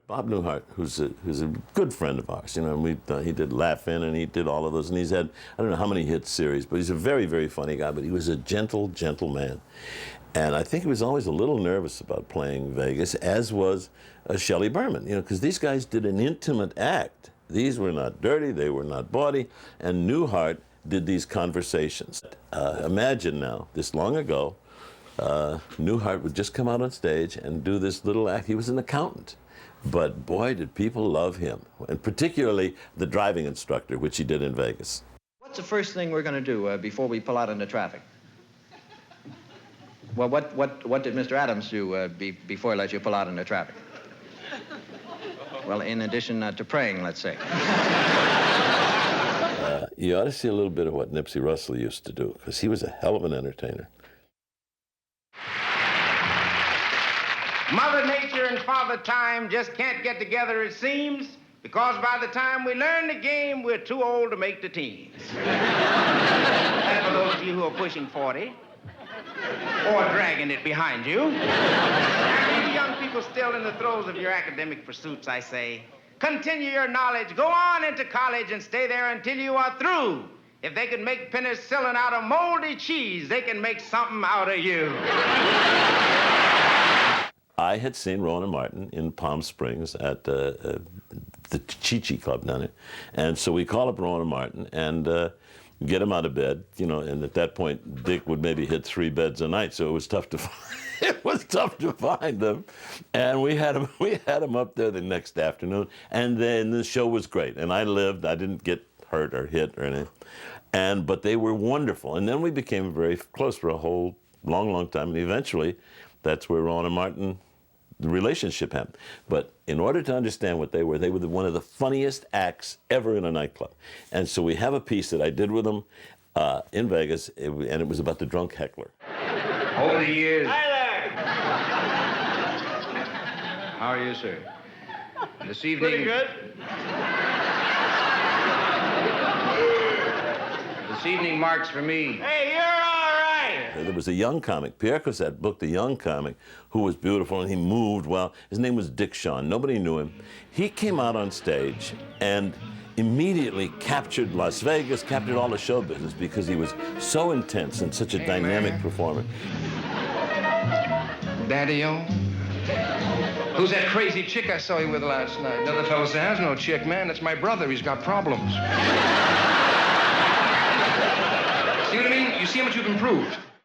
Bob Newhart, who's a good friend of ours, you know, and he did Laugh-In and he did all of those, and he's had, I don't know how many hit series, but he's a very, very funny guy, but he was a gentle, gentle man. And I think he was always a little nervous about playing Vegas, as was Shelley Berman, you know, because these guys did an intimate act. These were not dirty, they were not bawdy, and Newhart did these conversations. Imagine now, this long ago, Newhart would just come out on stage and do this little act. He was an accountant. But boy, did people love him, and particularly the driving instructor, which he did in Vegas. What's the first thing we're going to do before we pull out into traffic? Well, what did Mr. Adams do before he let you pull out into traffic? Well, in addition to praying, let's say. You ought to see a little bit of what Nipsey Russell used to do, because he was a hell of an entertainer. Mother Nature and Father Time just can't get together, it seems, because by the time we learn the game, we're too old to make the teens. And for those of you who are pushing 40, or dragging it behind you, and you young people still in the throes of your academic pursuits, I say, continue your knowledge, go on into college and stay there until you are through. If they can make penicillin out of moldy cheese, they can make something out of you. I had seen Rona Martin in Palm Springs at the Chi-Chi Club down there. And so we call up Rona Martin and get him out of bed, you know, and at that point, Dick would maybe hit 3 beds a night, so it was tough to find, it was tough to find them. And we had him up there the next afternoon, and then the show was great. And I lived, I didn't get hurt or hit or anything. But they were wonderful. And then we became very close for a whole long, long time. And eventually, that's where Rona Martin, the relationship happened. But in order to understand what they were one of the funniest acts ever in a nightclub. And so we have a piece that I did with them in Vegas, and it was about the Drunk Heckler. Over the years... Hi there! How are you, sir? This evening... Pretty good. This evening marks for me... Hey, you're all right! There was a young comic, Pierre Cosette booked a young comic who was beautiful and he moved well. His name was Dick Shawn. Nobody knew him. He came out on stage and immediately captured Las Vegas, captured all the show business because he was so intense and such a dynamic performer. Daddy-o? Who's that crazy chick I saw you with last night? Another fellow says, there's no chick, man. That's my brother. He's got problems. See what I mean? You see how much you've improved.